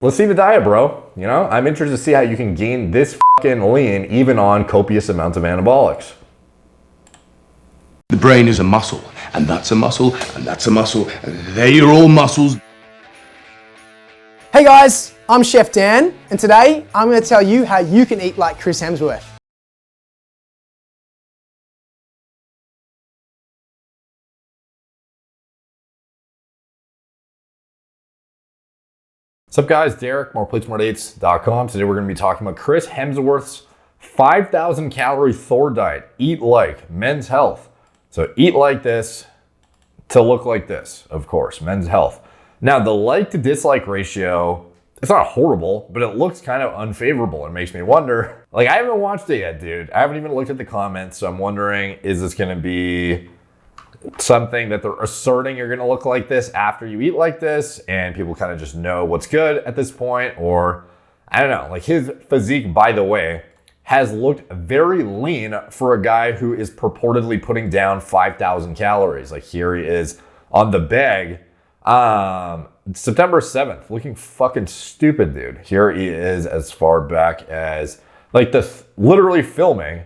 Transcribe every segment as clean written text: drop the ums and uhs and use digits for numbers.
Let's see the diet, bro. You know, I'm interested to see how you can gain this fucking lean even on copious amounts of anabolics. The brain is a muscle, and that's a muscle, and that's a muscle, and they are all muscles. Hey guys, I'm Chef Dan, and today I'm going to tell you how you can eat like Chris Hemsworth. What's up guys, Derek, moreplates.com. Today we're going to be talking about Chris Hemsworth's 5,000 calorie Thor diet. Eat like men's health. So eat like this to look like this, of course, men's health. Now the like to dislike ratio, it's not horrible, but it looks kind of unfavorable. It makes me wonder, like I haven't watched it yet, dude. I haven't even looked at the comments. So I'm wondering, is this going to be something that they're asserting you're gonna look like this after you eat like this and people kind of just know what's good at this point? Or I don't know, like his physique, by the way, has looked very lean for a guy who is purportedly putting down 5,000 calories. Like here he is on the bag, September 7th, looking fucking stupid, dude. Here he is as far back as like this, literally filming.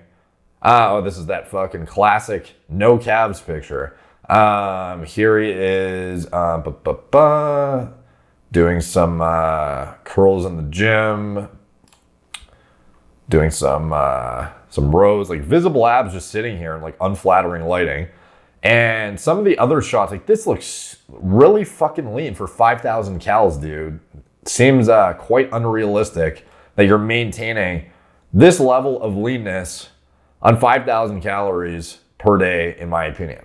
Oh, this is that fucking classic no calves picture. Here he is doing some curls in the gym, doing some rows, like visible abs, just sitting here in like unflattering lighting. And some of the other shots, like this looks really fucking lean for 5,000 calories, dude. Seems quite unrealistic that you're maintaining this level of leanness on 5,000 calories per day, in my opinion.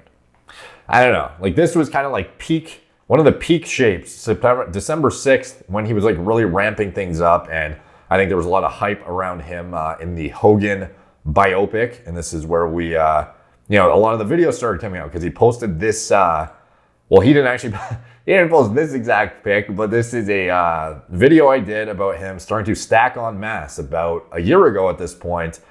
I don't know. Like this was kind of like peak, one of the peak shapes, December 6th, when he was like really ramping things up. And I think there was a lot of hype around him in the Hogan biopic. And this is where we, a lot of the videos started coming out because he posted this, well, he didn't post this exact pic, but this is a video I did about him starting to stack on mass about a year ago at this point.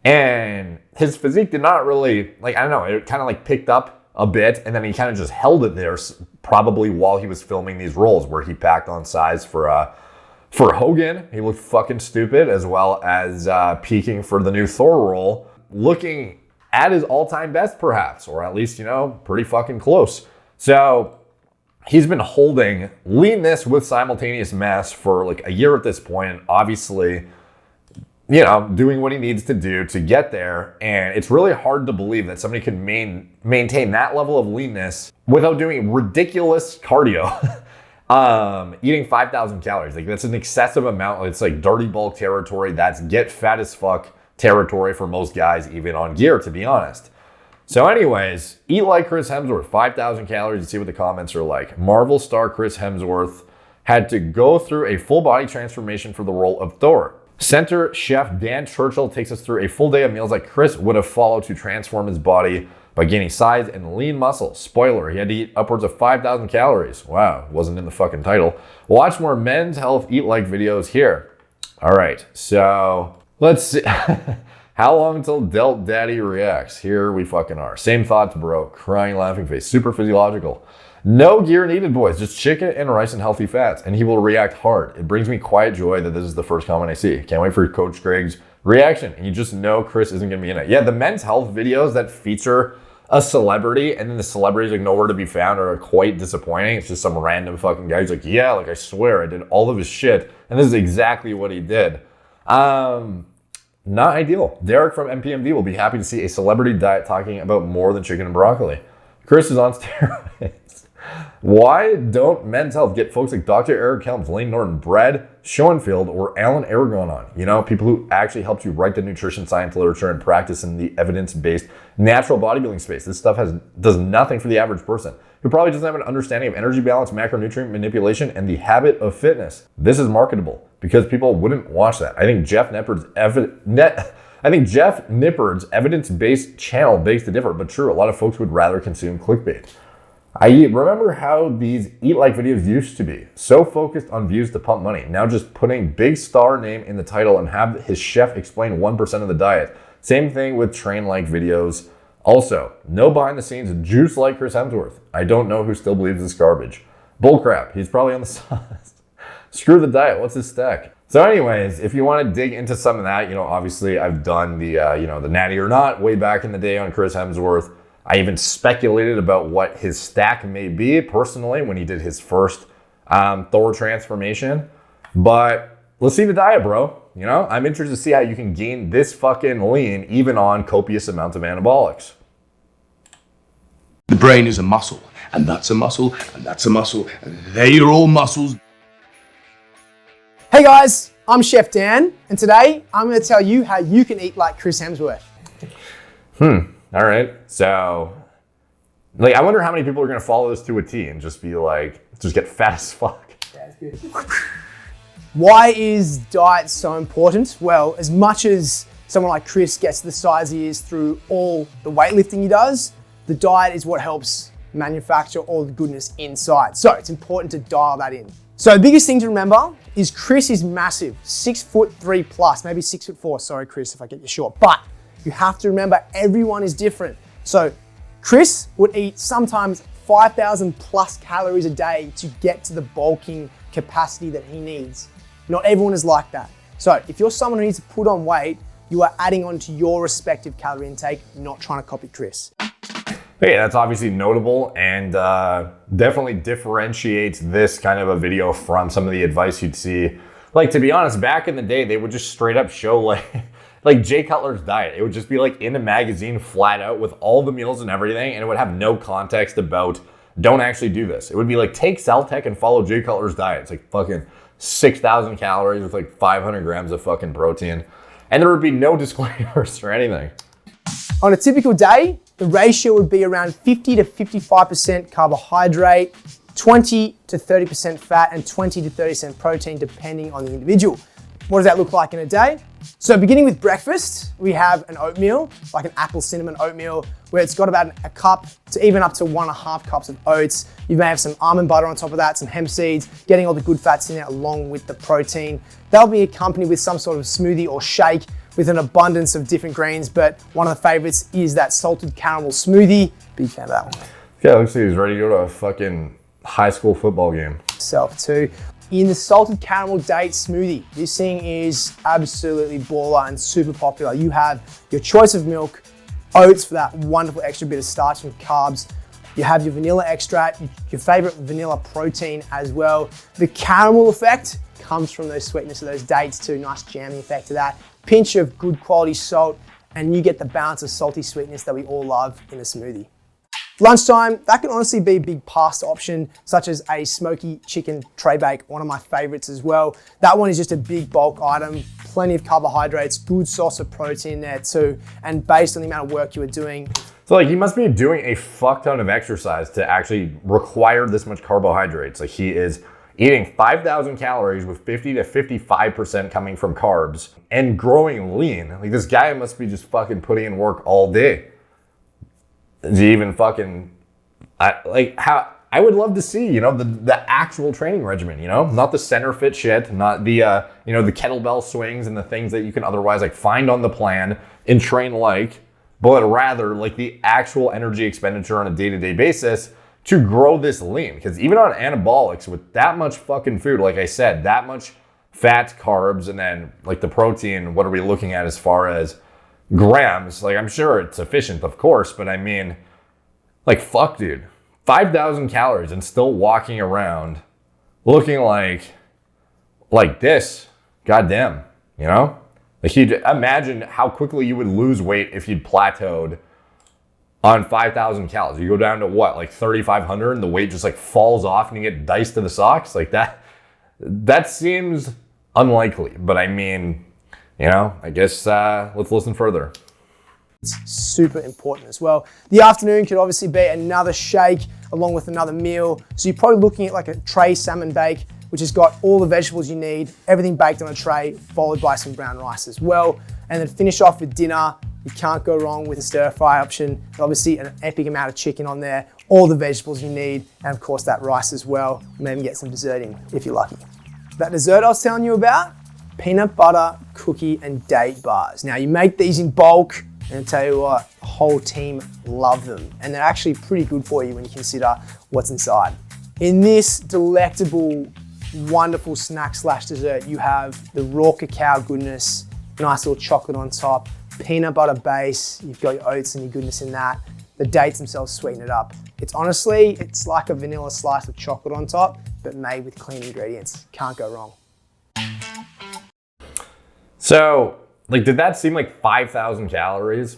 And his physique did not really, like, I don't know, it kind of like picked up a bit and then he kind of just held it there probably while he was filming these roles where he packed on size for Hogan. He looked fucking stupid, as well as peaking for the new Thor role, looking at his all-time best perhaps, or at least, pretty fucking close. So he's been holding leanness with simultaneous mass for like a year at this point, obviously, doing what he needs to do to get there. And it's really hard to believe that somebody can maintain that level of leanness without doing ridiculous cardio. Eating 5,000 calories. Like that's an excessive amount. It's like dirty bulk territory. That's get fat as fuck territory for most guys, even on gear, to be honest. So anyways, eat like Chris Hemsworth, 5,000 calories, and see what the comments are like. Marvel star Chris Hemsworth had to go through a full body transformation for the role of Thor. Center chef Dan Churchill takes us through a full day of meals like Chris would have followed to transform his body by gaining size and lean muscle. Spoiler, he had to eat upwards of 5,000 calories. Wow, wasn't in the fucking title. Watch more men's health eat like videos here. All right, so let's see. How long until Delt Daddy reacts? Here we fucking are. Same thoughts, bro. Crying, laughing face. Super physiological. No gear needed, boys. Just chicken and rice and healthy fats, and he will react hard. It brings me quiet joy that this is the first comment I see. Can't wait for Coach Greg's reaction. And you just know Chris isn't going to be in it. Yeah, the men's health videos that feature a celebrity and then the celebrity's like nowhere to be found are quite disappointing. It's just some random fucking guy who's like, yeah, like I swear I did all of his shit, and this is exactly what he did. Not ideal. Derek from MPMD will be happy to see a celebrity diet talking about more than chicken and broccoli. Chris is on steroids. Why don't men's health get folks like Dr. Eric Helms, Lane Norton, Brad Schoenfeld, or Alan Aragon on? People who actually helped you write the nutrition science literature and practice in the evidence-based natural bodybuilding space. This stuff does nothing for the average person who probably doesn't have an understanding of energy balance, macronutrient manipulation, and the habit of fitness. This is marketable because people wouldn't watch that. I think Jeff Nippard's evidence-based channel begs to differ, but true, a lot of folks would rather consume clickbait. I remember how these eat like videos used to be. So focused on views to pump money. Now just putting big star name in the title and have his chef explain 1% of the diet. Same thing with train like videos. Also, no behind the scenes juice like Chris Hemsworth. I don't know who still believes this garbage. Bullcrap. He's probably on the Screw the diet. What's his stack? So anyways, if you want to dig into some of that, obviously I've done the, the natty or not way back in the day on Chris Hemsworth. I even speculated about what his stack may be personally when he did his first Thor transformation. But let's see the diet, bro. I'm interested to see how you can gain this fucking lean even on copious amounts of anabolics. The brain is a muscle, and that's a muscle, and that's a muscle, and they are all muscles. Hey guys, I'm Chef Dan, and today I'm going to tell you how you can eat like Chris Hemsworth. All right. So, I wonder how many people are going to follow this to a T and just be like, just get fat as fuck. That's good. Why is diet so important? Well, as much as someone like Chris gets the size he is through all the weightlifting he does, the diet is what helps manufacture all the goodness inside. So it's important to dial that in. So the biggest thing to remember is Chris is massive, 6'3" plus, maybe 6'4". Sorry, Chris, if I get you short. But you have to remember everyone is different. So Chris would eat sometimes 5,000 plus calories a day to get to the bulking capacity that he needs. Not everyone is like that. So if you're someone who needs to put on weight, you are adding on to your respective calorie intake, not trying to copy Chris. Hey, that's obviously notable and definitely differentiates this kind of a video from some of the advice you'd see. Like, to be honest, back in the day, they would just straight up show like Jay Cutler's diet. It would just be like in a magazine flat out with all the meals and everything, and it would have no context about don't actually do this. It would be like take Celtec and follow Jay Cutler's diet. It's like fucking 6,000 calories with like 500 grams of fucking protein. And there would be no disclaimers or anything. On a typical day, the ratio would be around 50 to 55% carbohydrate, 20 to 30% fat, and 20 to 30% protein, depending on the individual. What does that look like in a day? So beginning with breakfast, we have an oatmeal, like an apple cinnamon oatmeal, where it's got about a cup to even up to 1.5 cups of oats. You may have some almond butter on top of that, some hemp seeds, getting all the good fats in there along with the protein. That'll be accompanied with some sort of smoothie or shake with an abundance of different greens, but one of the favorites is that salted caramel smoothie. Big fan of that one. Yeah, looks like he's ready to go to a fucking high school football game. Self too. In the salted caramel date smoothie, this thing is absolutely baller and super popular. You have your choice of milk, oats for that wonderful extra bit of starch and carbs. You have your vanilla extract, your favorite vanilla protein as well. The caramel effect comes from those sweetness of those dates too, nice jamming effect to that. Pinch of good quality salt, and you get the balance of salty sweetness that we all love in a smoothie. Lunchtime, that can honestly be a big pasta option, such as a smoky chicken tray bake, one of my favorites as well. That one is just a big bulk item, plenty of carbohydrates, good source of protein in there too, and based on the amount of work you are doing. So he must be doing a fuck ton of exercise to actually require this much carbohydrates. Like, he is eating 5,000 calories with 50 to 55% coming from carbs and growing lean. Like, this guy must be just fucking putting in work all day. Is he even fucking, I would love to see, the actual training regimen, not the center fit shit, not the, the kettlebell swings and the things that you can otherwise find on the plan and train but rather the actual energy expenditure on a day-to-day basis to grow this lean. Because even on anabolics with that much fucking food, like I said, that much fat, carbs, and then the protein, what are we looking at as far as grams? I'm sure it's efficient, of course, but I mean, fuck, dude. 5,000 calories and still walking around looking like this. Goddamn, you'd imagine how quickly you would lose weight if you'd plateaued on 5,000 calories. You go down to what, 3,500, and the weight just falls off and you get diced to the socks? That seems unlikely, but I mean, I guess let's listen further. It's super important as well. The afternoon could obviously be another shake along with another meal. So you're probably looking at a tray salmon bake, which has got all the vegetables you need, everything baked on a tray, followed by some brown rice as well. And then finish off with dinner. You can't go wrong with a stir fry option. Obviously an epic amount of chicken on there, all the vegetables you need, and of course that rice as well. Maybe get some dessert in if you're lucky. That dessert I was telling you about, peanut butter, cookie, and date bars. Now you make these in bulk, and I tell you what, the whole team love them. And they're actually pretty good for you when you consider what's inside. In this delectable wonderful snack slash dessert. You have the raw cacao goodness, nice little chocolate on top, peanut butter base, you've got your oats and your goodness in that. The dates themselves sweeten it up. It's honestly, it's like a vanilla slice with chocolate on top, but made with clean ingredients. Can't go wrong. So, like, did that seem like 5,000 calories?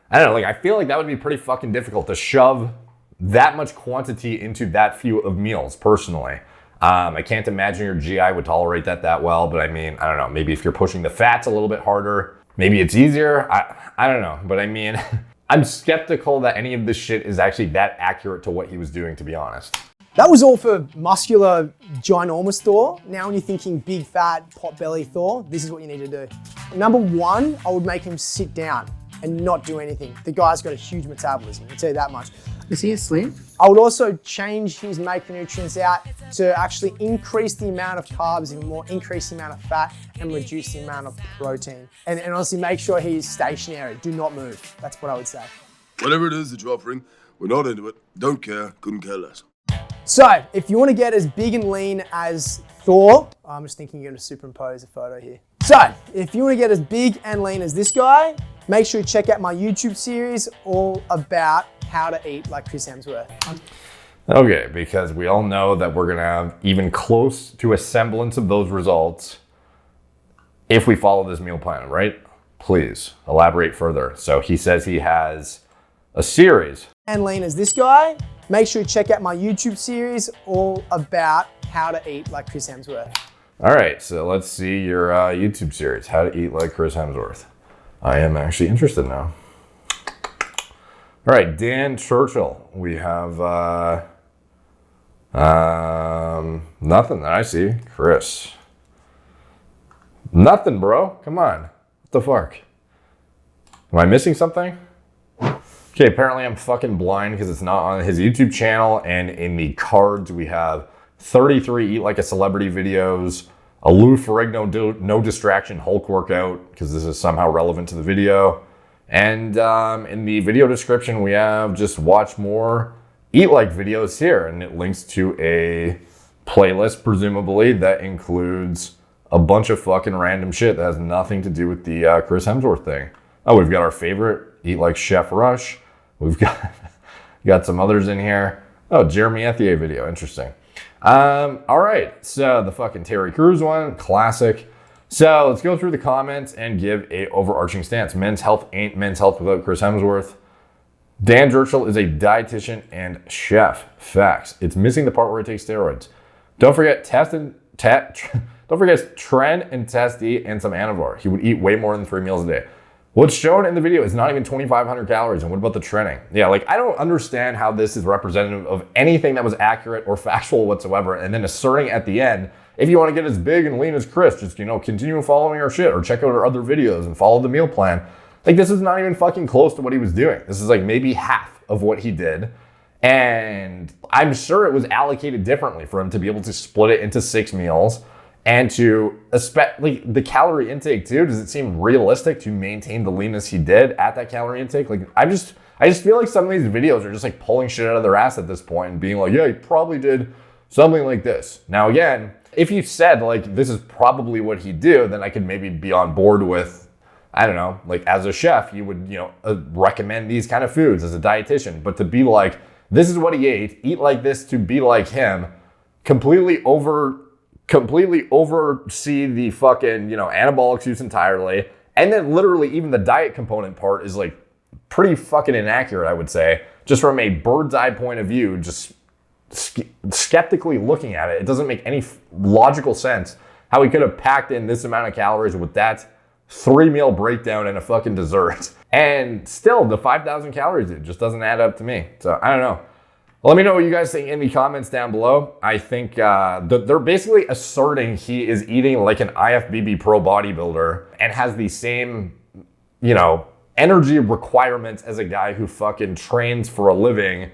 I don't know, like, I feel like that would be pretty fucking difficult to shove that much quantity into that few of meals, personally. I can't imagine your GI would tolerate that well, but I mean, I don't know, maybe if you're pushing the fats a little bit harder, maybe it's easier. I don't know, but I mean, I'm skeptical that any of this shit is actually that accurate to what he was doing, to be honest. That was all for muscular, ginormous Thor. Now when you're thinking big, fat, pot-belly Thor, this is what you need to do. Number one, I would make him sit down and not do anything. The guy's got a huge metabolism, I'll tell you that much. Is he asleep? I would also change his macronutrients out to actually increase the amount of carbs even more, increase the amount of fat, and reduce the amount of protein. And honestly, make sure he's stationary. Do not move. That's what I would say. Whatever it is that you're offering, we're not into it. Don't care, couldn't care less. So, if you want to get as big and lean as Thor, I'm just thinking you're going to superimpose a photo here. So, if you want to get as big and lean as this guy, make sure you check out my YouTube series all about how to eat like Chris Hemsworth. Okay, because we all know that we're gonna have even close to a semblance of those results if we follow this meal plan, right? Please elaborate further. So he says he has a series. And lean as this guy, make sure you check out my YouTube series all about how to eat like Chris Hemsworth. All right, so let's see your YouTube series, How to Eat Like Chris Hemsworth. I am actually interested now. All right, Dan Churchill. We have nothing that I see. Chris. Nothing, bro. Come on. What the fuck? Am I missing something? Okay, apparently I'm fucking blind because it's not on his YouTube channel, and in the cards we have 33 Eat Like a Celebrity videos, a Lou Ferrigno no distraction Hulk workout, because this is somehow relevant to the video. And in the video description, we have just watch more Eat Like videos here, and it links to a playlist, presumably, that includes a bunch of fucking random shit that has nothing to do with the Chris Hemsworth thing. Oh, we've got our favorite, Eat Like Chef Rush. We've got some others in here. Oh, Jeremy Ethie video, interesting. All right, so the fucking Terry Crews one, classic. So let's go through the comments and give a overarching stance. Men's health ain't men's health without Chris Hemsworth. Dan Churchill is a dietitian and chef. Facts. It's missing the part where he takes steroids. Don't forget don't forget Tren and Testy and some Anavar. He would eat way more than 3 meals a day. What's shown in the video is not even 2,500 calories. And what about the training? Yeah, like I don't understand how this is representative of anything that was accurate or factual whatsoever. And then asserting at the end, if you want to get as big and lean as Chris, just, continue following our shit or check out our other videos and follow the meal plan. Like, this is not even fucking close to what he was doing. This is like maybe half of what he did. And I'm sure it was allocated differently for him to be able to split it into 6 meals and to, especially the calorie intake too. Does it seem realistic to maintain the leanness he did at that calorie intake? Like, I just feel like some of these videos are just like pulling shit out of their ass at this point and being like, yeah, he probably did something like this. Now, again, if you said like this is probably what he'd do, then I could maybe be on board with, I don't know, like as a chef, you would, recommend these kind of foods as a dietitian. But to be like, this is what he ate, eat like this to be like him, completely oversee the fucking, anabolic use entirely. And then literally even the diet component part is like pretty fucking inaccurate, I would say, just from a bird's eye point of view, just skeptically looking at it. It doesn't make any logical sense how he could have packed in this amount of calories with that 3-meal breakdown and a fucking dessert. And still, the 5,000 calories, it just doesn't add up to me. So I don't know. Let me know what you guys think in the comments down below. I think they're basically asserting he is eating like an IFBB pro bodybuilder and has the same, energy requirements as a guy who fucking trains for a living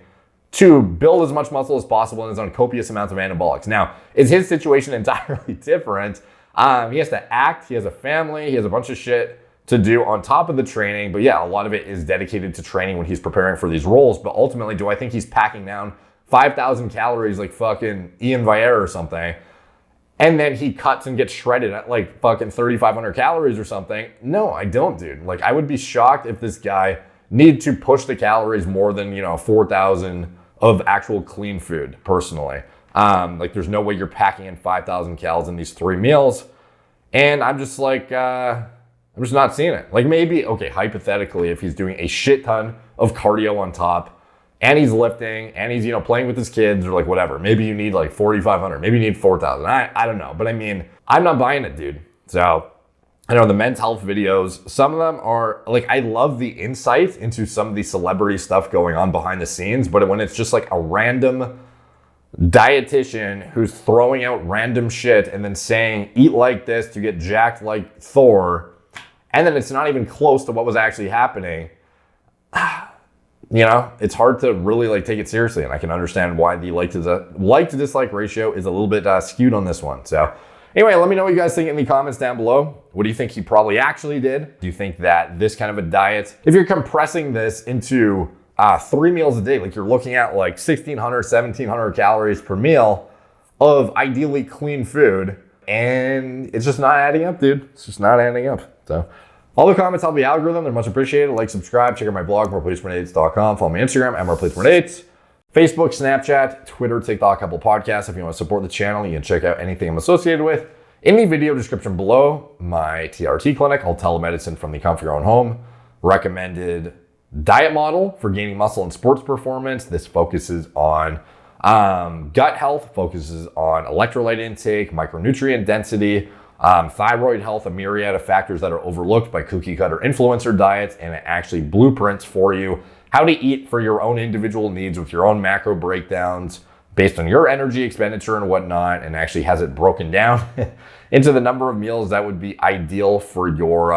to build as much muscle as possible and is on copious amounts of anabolics. Now, is his situation entirely different? He has to act, he has a family, he has a bunch of shit to do on top of the training. But yeah, a lot of it is dedicated to training when he's preparing for these roles. But ultimately, do I think he's packing down 5,000 calories like fucking Ian Vier or something? and then he cuts and gets shredded at like fucking 3,500 calories or something. No, I don't, dude. Like, I would be shocked if this guy needed to push the calories more than, 4,000 of actual clean food, personally. Like, there's no way you're packing in 5,000 calories in these 3 meals. And I'm just like, I'm just not seeing it. Like, maybe, okay, hypothetically, if he's doing a shit ton of cardio on top, and he's lifting, and he's, playing with his kids, or like whatever. Maybe you need like 4,500. Maybe you need 4,000. I don't know. But I mean, I'm not buying it, dude. So, I know the men's health videos, some of them are, like, I love the insight into some of the celebrity stuff going on behind the scenes. But when it's just like a random dietitian who's throwing out random shit and then saying, eat like this to get jacked like Thor, and then it's not even close to what was actually happening, it's hard to really like take it seriously. And I can understand why the like to dislike ratio is a little bit skewed on this one. So anyway, let me know what you guys think in the comments down below. What do you think he probably actually did? Do you think that this kind of a diet, if you're compressing this into 3 meals a day, like you're looking at like 1,600, 1,700 calories per meal of ideally clean food, and it's just not adding up, dude. It's just not adding up. So all the comments help the algorithm. They're much appreciated. Like, subscribe, check out my blog, moreplacefordates.com. Follow me on Instagram at moreplacefordates. Facebook, Snapchat, Twitter, TikTok, Apple Podcasts. If you want to support the channel, you can check out anything I'm associated with in the video description below. My TRT clinic, all telemedicine from the comfort of your own home. Recommended diet model for gaining muscle and sports performance. This focuses on gut health, focuses on electrolyte intake, micronutrient density, thyroid health, a myriad of factors that are overlooked by cookie cutter influencer diets, and it actually blueprints for you how to eat for your own individual needs with your own macro breakdowns based on your energy expenditure and whatnot, and actually has it broken down into the number of meals that would be ideal for your,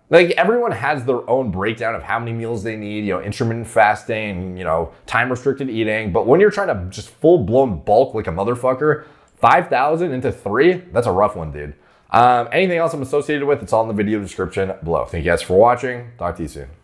like, everyone has their own breakdown of how many meals they need, intermittent fasting, time restricted eating. But when you're trying to just full blown bulk like a motherfucker, 5,000 into 3, that's a rough one, dude. Anything else I'm associated with, it's all in the video description below. Thank you guys for watching. Talk to you soon.